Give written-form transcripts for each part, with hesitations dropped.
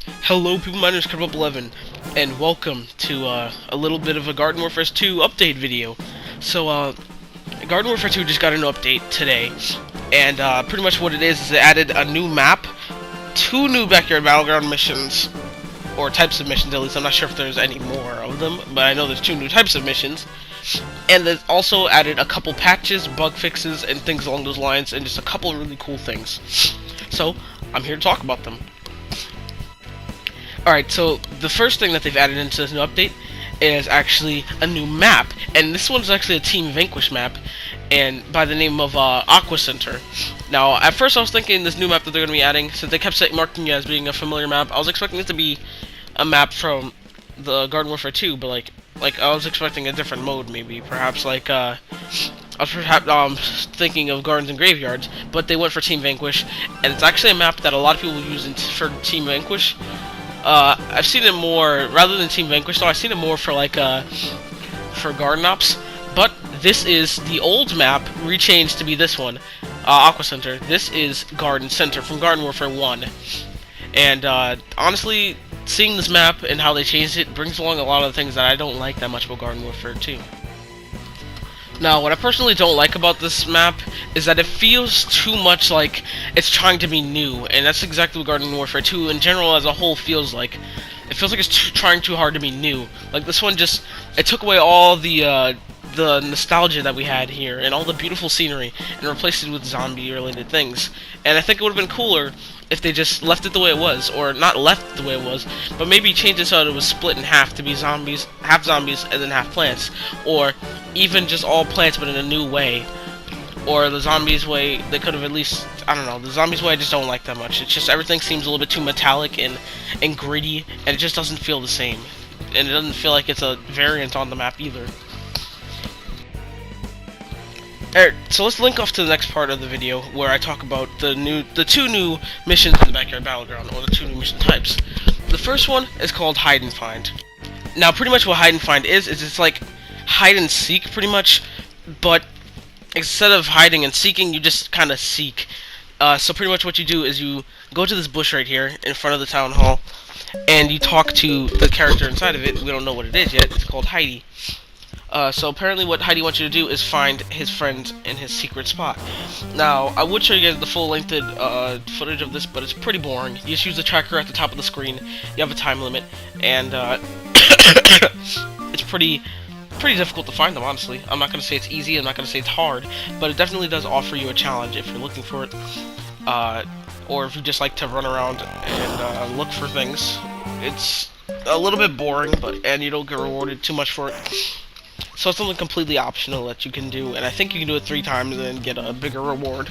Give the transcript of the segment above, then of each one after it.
Hello people, my name is Cripple11, and welcome to a little bit of a Garden Warfare 2 update video. So, Garden Warfare 2 just got a new update today, and pretty much what it is it added a new map, 2 new Backyard Battleground missions, or types of missions at least. I'm not sure if there's any more of them, but I know there's 2 new types of missions. And it also added a couple patches, bug fixes, and things along those lines, and just a couple really cool things. So, I'm here to talk about them. Alright, so the first thing that they've added into this new update is actually a new map, and this one's actually a Team Vanquish map, and by the name of Aqua Center. Now, at first I was thinking this new map that they're going to be adding, since they kept marking it as being a familiar map, I was expecting it to be a map from the Garden Warfare 2, but like I was expecting a different mode, maybe, perhaps like I was perhaps thinking of Gardens and Graveyards, but they went for Team Vanquish, and it's actually a map that a lot of people use for Team Vanquish. I've seen it more, rather than Team Vanquish, though, I've seen it more for, like, for Garden Ops, but this is the old map, rechanged to be this one, Aqua Center. This is Garden Center from Garden Warfare 1, and, honestly, seeing this map and how they changed it brings along a lot of things that I don't like that much about Garden Warfare 2. Now, what I personally don't like about this map is that it feels too much like it's trying to be new, and that's exactly what Garden Warfare 2 in general as a whole feels like. It feels like it's trying too hard to be new. Like, this one just, it took away all the nostalgia that we had here, and all the beautiful scenery, and replaced it with zombie-related things. And I think it would have been cooler if they just left it the way it was, or not left it the way it was, but maybe change it so that it was split in half to be zombies, half zombies, and then half plants. Or even just all plants, but in a new way. Or the zombies way, they could have at least, I don't know, the zombies way I just don't like that much. It's just everything seems a little bit too metallic and gritty, and it just doesn't feel the same. And it doesn't feel like it's a variant on the map either. Alright, so let's link off to the next part of the video where I talk about the 2 new missions in the Backyard Battleground, or the 2 new mission types. The first one is called Hide and Find. Now, pretty much what Hide and Find is it's like hide and seek, pretty much, but instead of hiding and seeking, you just kind of seek. So pretty much what you do is you go to this bush right here in front of the town hall, and you talk to the character inside of it. We don't know what it is yet. It's called Heidi. So apparently what Heidi wants you to do is find his friend in his secret spot. Now, I would show you guys the full-length footage of this, but it's pretty boring. You just use the tracker at the top of the screen, you have a time limit, and it's pretty difficult to find them, honestly. I'm not going to say it's easy, I'm not going to say it's hard, but it definitely does offer you a challenge if you're looking for it, or if you just like to run around and look for things. It's a little bit boring, and you don't get rewarded too much for it. So it's something completely optional that you can do, and I think you can do it 3 times and then get a bigger reward.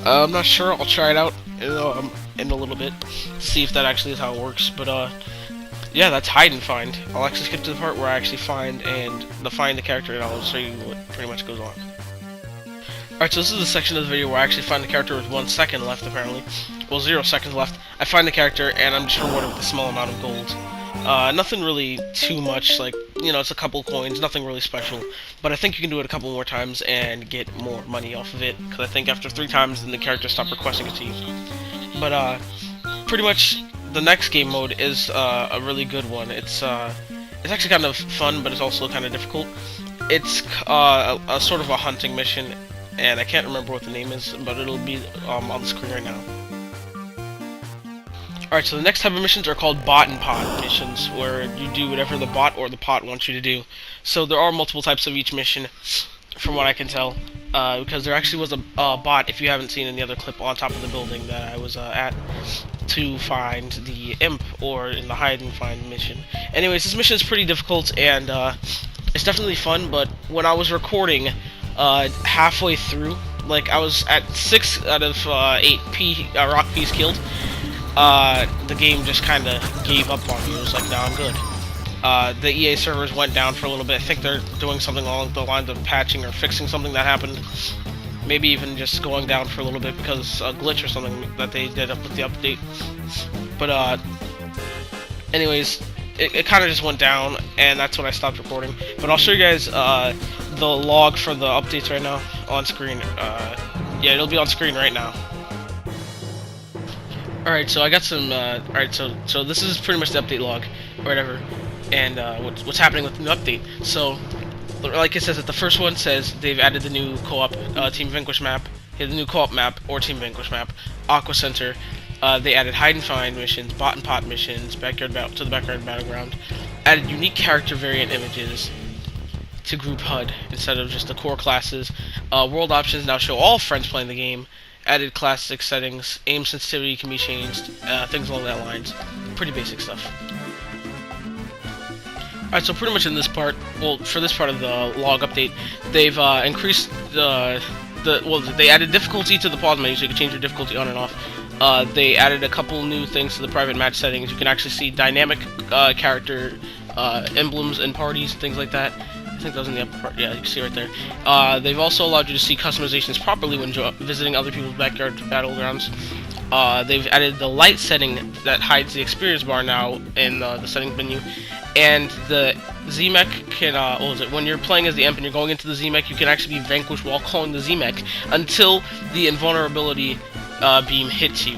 I'm not sure, I'll try it out in a little bit to see if that actually is how it works, but yeah, that's Hide and Find. I'll actually skip to the part where I actually find the character, and I'll show you what pretty much goes on. Alright, so this is the section of the video where I actually find the character with 1 second left, apparently. Well, 0 seconds left. I find the character, and I'm just rewarded with a small amount of gold. Nothing really too much, like, you know, it's a couple coins, nothing really special. But I think you can do it a couple more times and get more money off of it, because I think after 3 times, then the character stops requesting it to you. But, pretty much, the next game mode is, a really good one. It's actually kind of fun, but it's also kind of difficult. It's, a sort of a hunting mission, and I can't remember what the name is, but it'll be, on the screen right now. Alright, so the next type of missions are called bot and pot missions, where you do whatever the bot or the pot wants you to do. So there are multiple types of each mission, from what I can tell, because there actually was a bot, if you haven't seen in the other clip, on top of the building that I was at, to find the imp, or in the Hide and Find mission. Anyways, this mission is pretty difficult, and it's definitely fun, but when I was recording, halfway through, like I was at 6 out of 8 rock peas killed, the game just kind of gave up on me. It was like, no, I'm good. The EA servers went down for a little bit. I think they're doing something along the lines of patching or fixing something that happened. Maybe even just going down for a little bit because a glitch or something that they did up with the update. But, anyways, it kind of just went down, and that's when I stopped recording. But I'll show you guys, the log for the updates right now on screen. Yeah, it'll be on screen right now. Alright, so I got some, alright, so this is pretty much the update log, or whatever, and, what's happening with the new update. So, like it says, that the first one says they've added the new co-op, Team Vanquish map, the new co-op map, or Team Vanquish map, Aqua Center. They added hide and find missions, bot and pot missions, to the backyard battleground, added unique character variant images to group HUD instead of just the core classes. World options now show all friends playing the game. Added classic settings, aim sensitivity can be changed, things along that lines. Pretty basic stuff. Alright, so pretty much in this part, well, for this part of the log update, they've increased they added difficulty to the pause menu, so you can change your difficulty on and off. They added a couple new things to the private match settings. You can actually see dynamic character emblems and parties, things like that. I think that was in the upper part. Yeah, you can see right there. They've also allowed you to see customizations properly when visiting other people's backyard battlegrounds. They've added the light setting that hides the experience bar now in the settings menu, and the Z-Mech can, when you're playing as the Imp and you're going into the Z-Mech, you can actually be vanquished while calling the Z-Mech until the invulnerability beam hits you.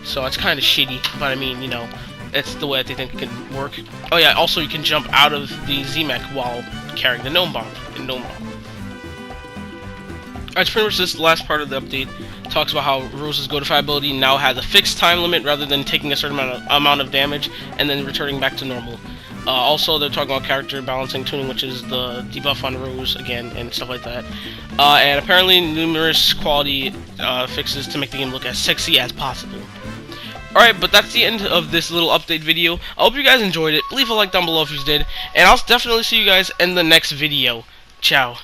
So it's kind of shitty, but I mean, you know, it's the way that they think it can work. Oh yeah, also you can jump out of the Z-Mech while carrying the Gnome Bomb in Gnome Bomb. Alright, so pretty much this last part of the update talks about how Rose's Godify ability now has a fixed time limit rather than taking a certain amount of damage and then returning back to normal. Also, they're talking about character balancing tuning, which is the debuff on Rose again and stuff like that. And apparently numerous quality fixes to make the game look as sexy as possible. Alright, but that's the end of this little update video. I hope you guys enjoyed it. Leave a like down below if you did, and I'll definitely see you guys in the next video. Ciao.